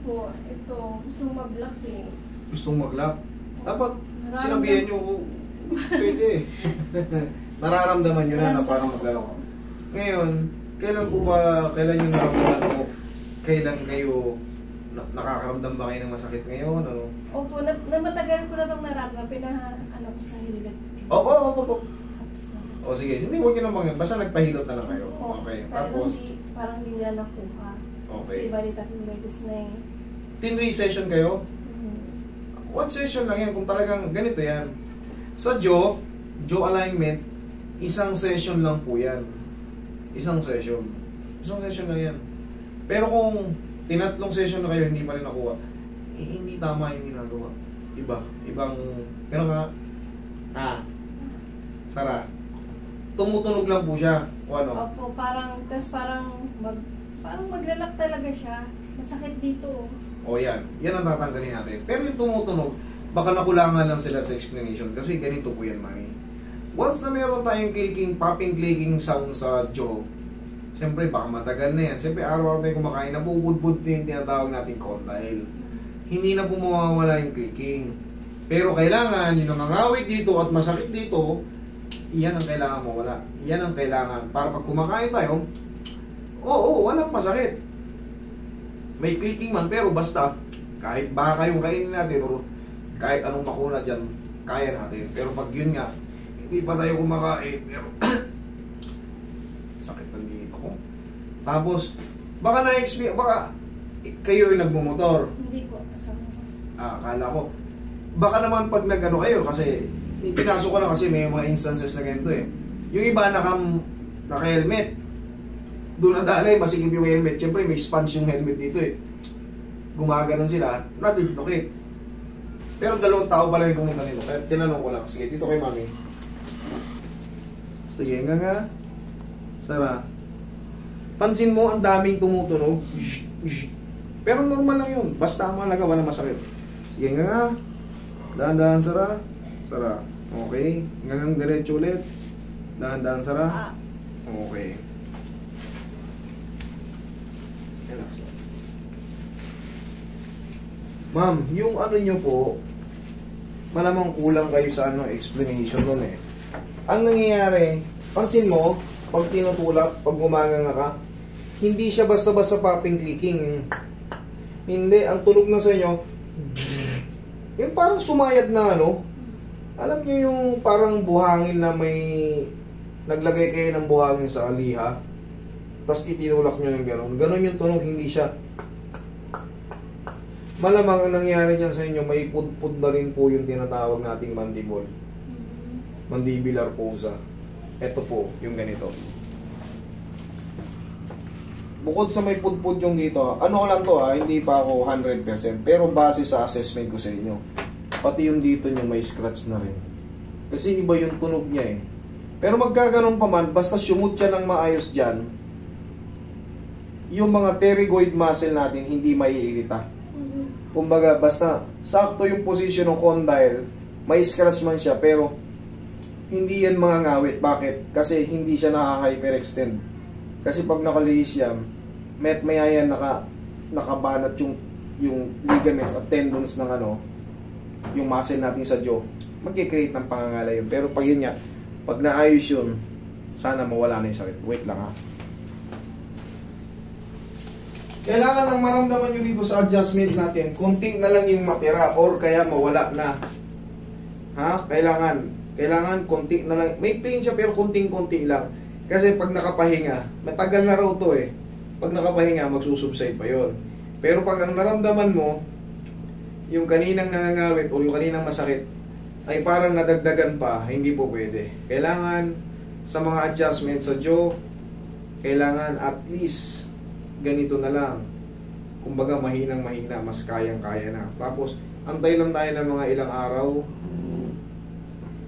po, ito, gusto mag-lock eh. Gustong mag-lock? Dapat sinabihan nyo, pwede. Nararamdaman nyo na parang mag-lock. Ngayon, kailan po ba, kailan yung naramdaman mo, kailan kayo, nakakaramdam ba kayo ng masakit ngayon? Ano? Opo, matagal ko na itong nararamdaman, ano ko sa hilot. Opo. O sige, hindi huwag nyo naman yun, basta nagpahilot na lang kayo. Okay, tapos? Parang hindi nila nakuha. Okay. Kasi bali 3 beses na eh. Tin-3 session kayo? 1 session lang yan, kung talagang ganito yan. Sa jaw alignment, isang session lang po yan. Isang session lang yan. Pero kung tinatlong session na kayo, hindi pa rin nakuha, hindi tama yung ginagawa. Ibang, pero nga, Sara, tumutunog lang po siya, o ano? Opo, parang maglalak talaga siya. Masakit dito. O yan ang tatanggalin natin. Pero yung tumutunog, baka nakulangan lang sila sa explanation kasi ganito po yan, Manny. Once na meron tayong popping clicking sound sa jaw, siyempre baka matagal na yan. Siyempre araw-araw tayo kumakain, nabubudbud din yung tinatawag nating condyle. Hindi na po mawawala yung clicking. Pero kailangan, yung nangangawit dito at masakit dito, iyan ang kailangan mawala. Iyan ang kailangan. Para pag kumakain tayo, walang masakit. May clicking man, pero basta, kahit baka kayong kainin natin, o kahit anong makuna dyan, kaya natin. Pero pag yun nga, hindi pa tayo kumakain, pero sakit ng dito ko. Tapos, baka kayo yung nagmumotor. Hindi po. Akala ko. Baka naman pag nag-ano kayo, kasi pinasok ko lang kasi may mga instances na ganito eh. Yung iba naka-helmet. Doon ang dali, masikip yung helmet. Siyempre may sponge yung helmet dito eh. Gumaganon sila, na-dislocate. Pero 2 tao pala yung pumunta nito. Kaya tinanong ko lang, sige, dito kay mami. Sige, nga. Sara. Pansin mo, ang daming tumutunog. Pero normal lang yun. Basta ang malaga, wala masakit. Sige, nga. Dahan-dahan, Sara. Sara. Okay. Hanggang diretso ulit. Dahan-dahan, Sara. Okay. Relax lang. Ma'am, yung ano nyo po, malamang kulang kayo sa explanation nun eh. Ang nangyayari, pansin mo, pag tinutulak, pag gumaganga ka, hindi siya basta-basta popping clicking. Hindi, ang tunog na sa inyo, yung parang sumayad na alam nyo yung parang buhangin na may naglagay kayo ng buhangin sa liha, tapos itinulak nyo yung gano'n. Gano'n yung tunog, hindi siya. Malamang ang nangyari dyan sa inyo, may pudpud na rin po yung tinatawag nating mandible. Mandibular fossa. Ito po, yung ganito. Bukod sa may pudpud yung dito, ano lang to hindi pa ako 100%, pero base sa assessment ko sa inyo, pati yung dito nyo may scratch na rin. Kasi iba yung tunog niya eh. Pero magkaganon pa man, basta sumut siya ng maayos dyan, yung mga pterygoid muscle natin hindi maiirita. Kumbaga, basta sakto yung position ng condyle, may scratch man siya, pero hindi yan mga ngawit. Bakit? Kasi hindi siya naka-hyperextend. Kasi pag nakalihis yan, maya yan nakabanat yung ligaments at tendons ng yung muscle natin sa jaw. Magkikreate ng pangangalay yun. Pero pag yun nga, pag naayos yun, sana mawala na yung sakit. Wait lang Kailangan ang maramdaman nyo dito sa adjustment natin, kunting na lang yung matira or kaya mawala na. Kailangan kunti na lang. May pain siya pero kunting-kunti lang. Kasi pag nakapahinga, matagal na raw to eh. Pag nakapahinga, magsusubside pa yon. Pero pag ang naramdaman mo, yung kaninang nangangawit o yung kaninang masakit, ay parang nadagdagan pa, hindi po pwede. Kailangan sa mga adjustment sa jaw, kailangan at least ganito na lang. Kumbaga mahinang-mahina, mas kayang-kaya na. Tapos, antay lang tayo ng mga ilang araw,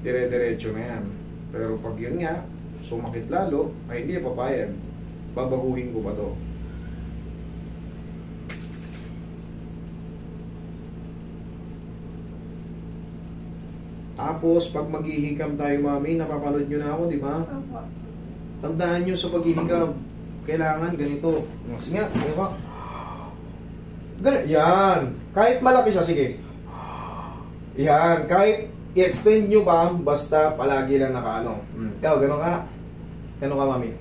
dire-diretso na yan. Pero pag yun nga, sumakit lalo, ay hindi papayag. Babaguhin ko pa to. Tapos, pag maghihikam tayo, mami, napapanood nyo na ako, di ba? Tandaan nyo sa paghihikam, kailangan ganito. Kasi nga, di ba? Yan. Kahit malaki siya, sige. Yan. Kahit i-extend nyo pa, basta palagi lang nakaano. Ikaw, gano'n ka. Gano'n ka, mami.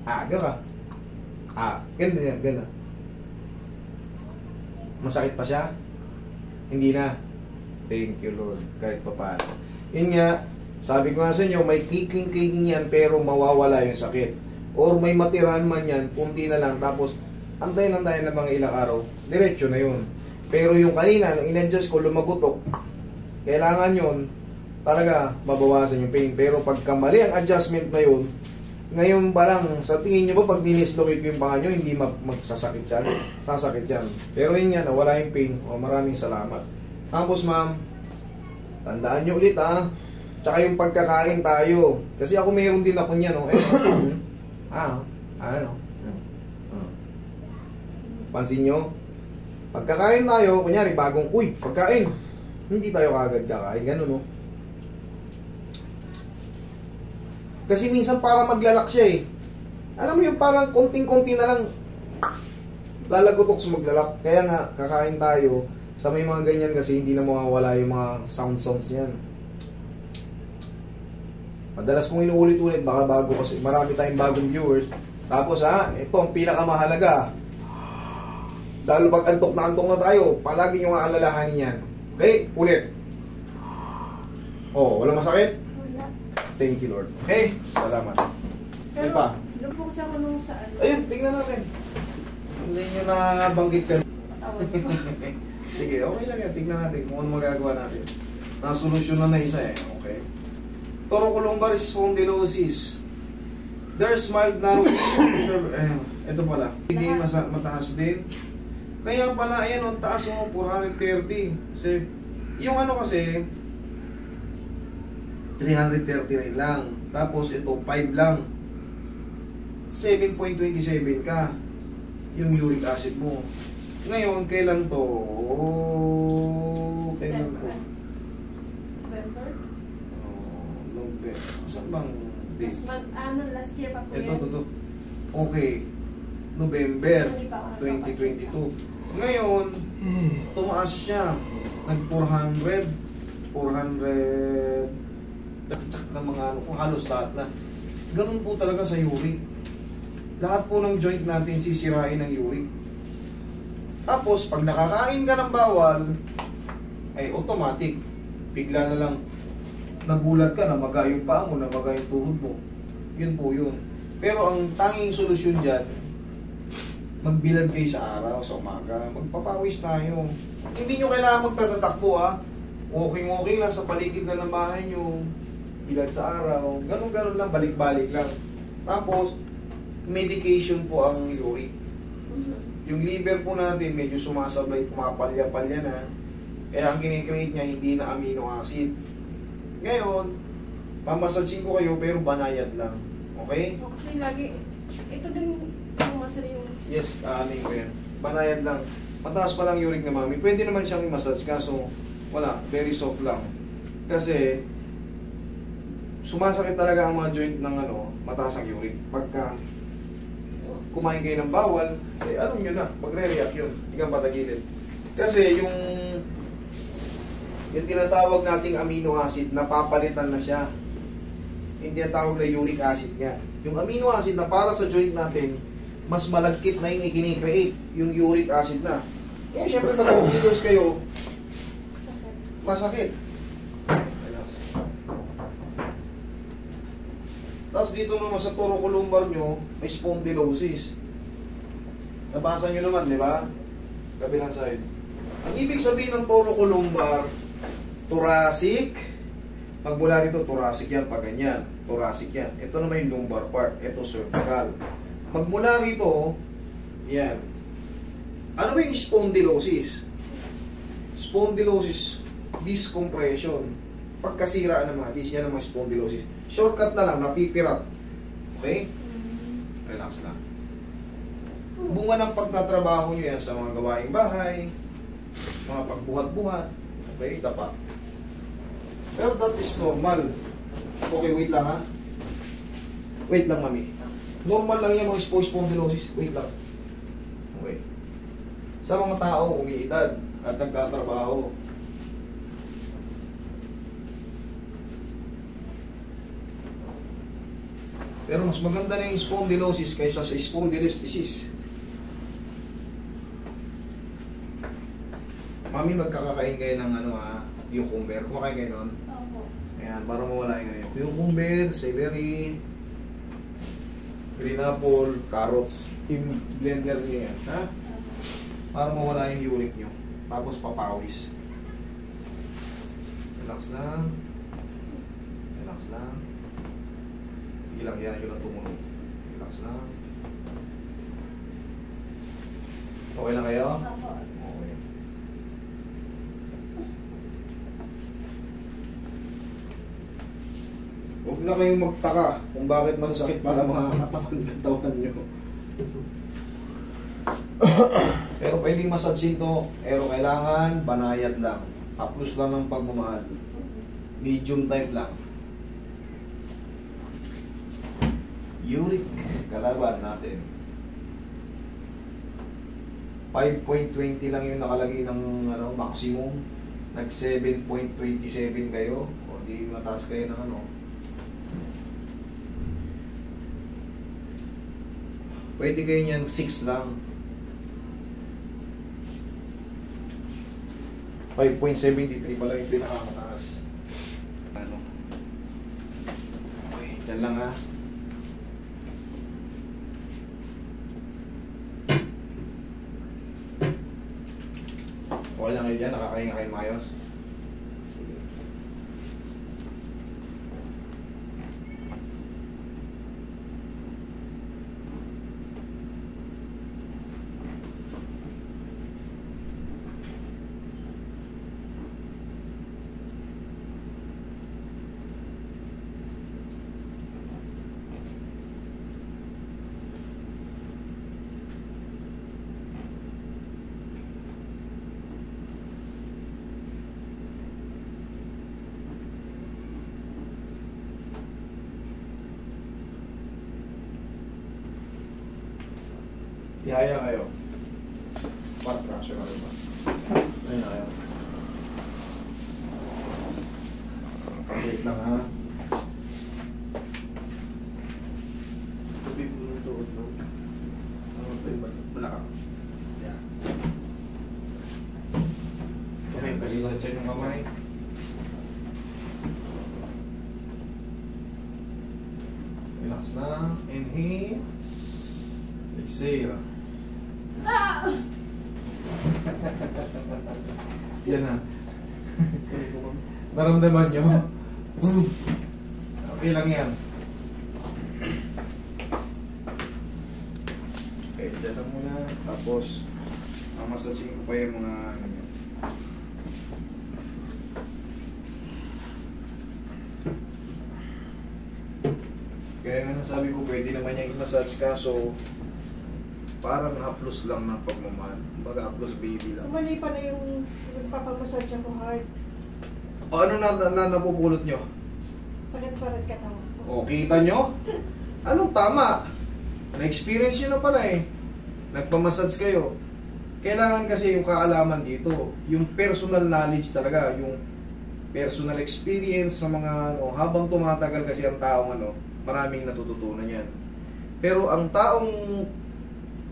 Gano'n ka. Ganda yan, ganda. Masakit pa siya? Hindi na. Thank you, Lord. Kahit pa paano. Yun nga, sabi ko nga sa inyo, may clicking yan, pero mawawala yung sakit. Or may matirahan man yan, kunti na lang, tapos antay lang tayo ng mga ilang araw, diretso na yun. Pero yung kanina, nung in-adjust ko, lumagutok, kailangan yun, talaga, mabawasan yung pain. Pero pagka mali ang adjustment na yun, ngayon pa lang, sa tingin nyo ba, pag dinislocate ko yung panga nyo, hindi magsasakit yan? Sasakit yan. Pero yun nga, nawala yung pain. Maraming salamat. Tapos ma'am, tandaan nyo ulit tsaka yung pagkakain tayo. Kasi ako mayroon din ako niyan, Pansin nyo? Pagkakain tayo, kunyari bagong, pagkain. Hindi tayo kagad kakain, ganun Kasi minsan para maglalak siya Alam mo yung parang konting-konti na lang lalagotok sa maglalak. Kaya nga, kakain tayo. Sa may mga ganyan kasi hindi na mawawala yung mga sounds yan. Madalas kong inuulit-ulit, baka bago kasi marami tayong bagong viewers. Tapos ito ang pinakamahalaga. Lalo pag antok na tayo, palagi nyo nga alalahanin yan. Okay? Ulit. Walang masakit? Wala. Thank you, Lord. Okay? Salamat. Pero, pa? lupok sa nung sa ano. Ayun, tingnan natin. Hindi nyo nabanggit ka. Tawad ko. Sige, okay lang yan. Tingnan natin kung ano magagawa natin. Nasolusyon na isa Okay. Thoracolumbar spondylosis. There's mild narrow. Ito pala. Hindi mataas din. Kaya pala, ayan taas 430. Kasi, yung ano kasi, 339 lang. Tapos ito, 5 lang. 7.27 ka. Yung uric acid mo. Ngayon, kailan to? Kailan to? November? November. Saan bang date? Last year pa po Ito. Okay. November 2022. Ngayon, tumaas siya. Nag 400 na mga kung halos lahat na. Ganun po talaga sa uric. Lahat po ng joint natin sisirain ng uric. Tapos, pag nakakain ka ng bawal, ay automatic. Bigla na lang nagulat ka, namaga yung paa mo, namaga yung tuhod mo. Yun po yun. Pero ang tanging solusyon dyan, magbilad kayo sa araw, sa umaga. Magpapawis tayo. Hindi nyo kailangan magtatatakbo Walking lang sa paligid na ng bahay nyo. Bilad sa araw. Ganun-ganun lang, balik-balik lang. Tapos, medication po ang uric. Yung liver po natin, medyo sumasablay, pumapalya-palya na. Kaya ang kinikreate niya, hindi na amino acid. Ngayon, mamasaging ko kayo, pero banayad lang. Okay? Kasi lagi, ito din yung masari yung... Yes, aanin ko yan. Banayad lang. Mataas pa lang uric na mami. Pwede naman siyang i-massage, kaso wala, very soft lang. Kasi, sumasakit talaga ang mga joint ng mataas ang uric. Pagka kumain kayo ng bawal, alam nyo na, magre-react yun. Hindi kang patagilid. Kasi yung tinatawag nating amino acid, napapalitan na siya. Yung tinatawag na uric acid nga. Yung amino acid na para sa joint natin, mas malagkit na yung i-create, yung uric acid na. Kaya syempre pag videos kayo, masakit. Tapos dito naman sa thoracolumbar nyo, may spondylosis. Nabasa nyo naman, di ba? Kabilang side. Ang ibig sabihin ng thoracolumbar, thoracic. Magmula rito, thoracic yan, pag ganyan. Thoracic yan. Ito naman yung lumbar part. Ito cervical. Magmula rito, yan. Ano ba yung spondylosis? Spondylosis, discompression. Pagkasira naman, yan naman spondylosis. Shortcut na lang, napipirat. Okay? Relax lang. Bunga ng pagtatrabaho nyo yan sa mga gawaing bahay, mga pagbuhat-buhat. Okay, dapat. Pero that is normal. Okay, wait lang ha. Wait lang, mami. Normal lang yan mga spondylosis. Wait lang. Okay. sa mga tao umiidad at nagtatrabaho. Pero mas maganda na yung spondylosis kaysa sa spondylolisthesis. Mami, magkakakain kayo ng cucumber. Kumakain kayo nun? Opo. Ayan, para mawala yung cucumber, celery, green apple, carrots. I-blender niyo yan, ha? Para mawala yung uric nyo. Tapos papawis. Relax lang. Relax lang. Sige lang, yan yun ang tumunog. Relax lang. Okay na kayo? Opo. Okay. Huwag na kayong magtaka kung bakit masasakit para makakatakot katawan nyo. Pero pwedeng massage to, pero kailangan banayad lang. Tapos lang ng pagmamahal. Medium type lang. Uric, kalaban natin. 5.20 lang yung nakalagay ng maximum. Nag 7.27 kayo. O di mataas kayo ng Pwede kayo niyan 6 lang. 5.73 pala yung pinakamataas. Okay, dyan lang ha. Okay lang kayo dyan, nakakahinga kayo mayos. Sige. Ihaya kayo. Part pressure na rin ba? Ihaya kayo. Wait lang ha. Tubig mo yung tuod mo. Malakang. Yeah. Okay, kasi sa tiyan yung kamay. Relax na. Inhale. Exhale. Yan na. Naramdaman nyo? Okay lang yan. Okay, dyan lang muna. Tapos, mamasasing ko pa yung mga Kaya nga nasabi ko, pwede naman yung i-massage ka, so parang haplos lang ng pagmamahal. Baga haplos baby lang. So, mali pa na yung nagpapamassage ako hard. O ano na napupulot nyo? Sakit pa rin katawan ko. O, kita nyo? Anong tama? Na-experience nyo na pala eh. Nagpamassage kayo. Kailangan kasi yung kaalaman dito, yung personal knowledge talaga, yung personal experience sa mga habang tumatagal kasi ang taong maraming natututunan yan. Pero ang taong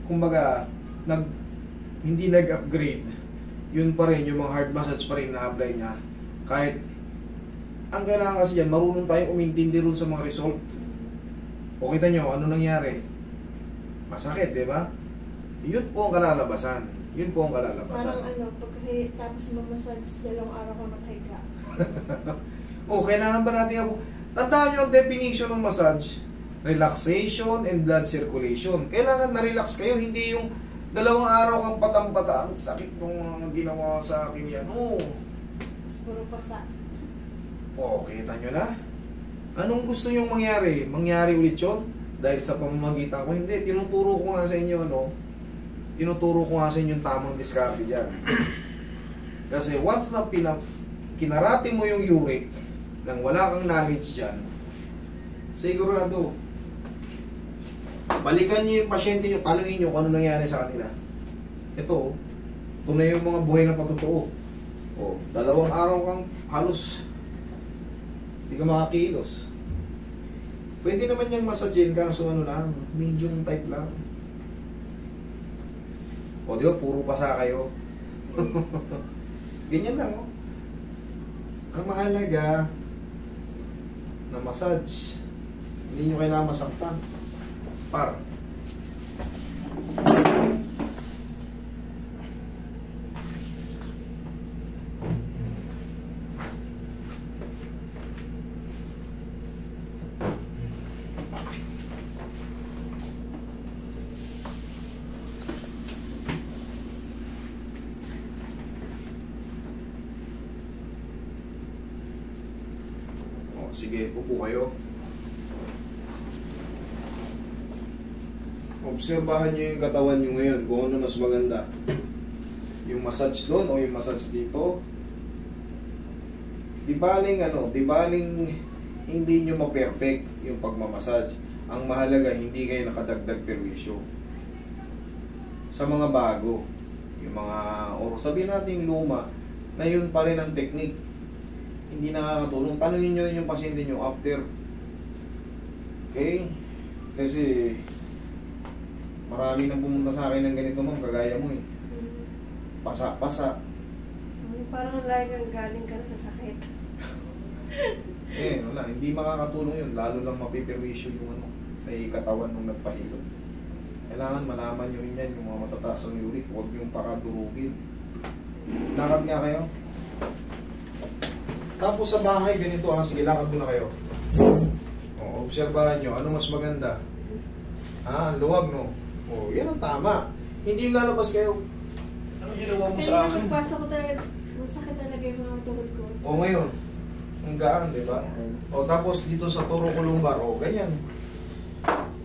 kumbaga hindi nag-upgrade, yun pa rin, yung mga hard massage pa rin na-apply niya. Kahit ang kailangan kasi dyan, marunong tayong umintindi rin sa mga result. O kita nyo, ano nangyari? Masakit, di ba? Yun po ang kalalabasan. Yun po ang kalalabasan. Parang tapos mamassage, 2 araw ko nakahiga. O, kailangan ba natin tandaan nyo ang definition ng massage? Relaxation and blood circulation. Kailangan na-relax kayo, hindi yung 2 araw kang patang-pata. Ang sakit nung ginawa sa akin yan. Puro pasa. O, kita nyo na? Anong gusto nyong mangyari? Mangyari ulit yun? Dahil sa pamamagitan ko, hindi. Tinuturo ko nga sa inyo, tinuturo ko nga sa inyo yung tamang diskarte dyan. Kasi once na kinarati mo yung uric, nang wala kang knowledge dyan, sigurado, balikan nyo yung pasyente nyo, talungin nyo kung ano nangyari sa kanila. Ito, Ito na yung mga buhay na patotoo. O, 2 araw kang halos hindi ka makakilos. Pwede naman yung massage kaso ano lang, medium type lang. O di ba, puro pasa kayo. Ganyan lang, oh. Ang mahalaga na massage, hindi nyo kailangan masaktan. Par. Sige, upo kayo. Obserbahan nyo yung katawan nyo ngayon kung ano mas maganda. Yung massage doon o yung massage dito. Di baling hindi nyo ma-perfect yung pagmamassage. Ang mahalaga, hindi kayo nakadagdag perwisyo. Sa mga bago, yung mga, o sabihin natin yung luma, na yun pa rin ang technique. Hindi nakakatulong. Tanungin nyo yung pasyente nyo after. Okay? Kasi marami nang pumunta sa akin ng ganito, ma'am, kagaya mo eh. Pasa-pasa. Parang lagi kang galing ka na sa sakit. Wala. Hindi makakatulong yun. Lalo lang mapiperwisyo yung may katawan nung nagpahilot. Kailangan malaman nyo rin yan, yung mga matataas ng uric. Huwag yung pakadurugin. Lakad nga kayo. Tapos sa bahay, ganito ha. Sige, lakad muna kayo. O, obserbahan nyo. Ano mas maganda? Luwag, no? O, yan ang tama. Hindi yung lalabas kayo. Ano ginawa mo sa akin? Pagpasok ko talaga, masakit talaga yung mga tuhod ko. O, ngayon. Ang gaan, di ba? O, tapos dito sa toro lumbar. O, ganyan.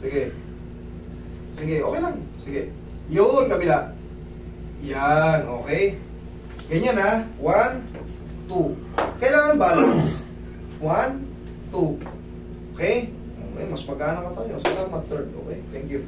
Sige. Sige, okay lang. Sige. Yun, kabila. Yan, okay. Ganyan ha. 1, 2. Kailangan balance. 1, 2. Okay? Okay, mas pagana ka tayo. Salamat, third. Okay, thank you.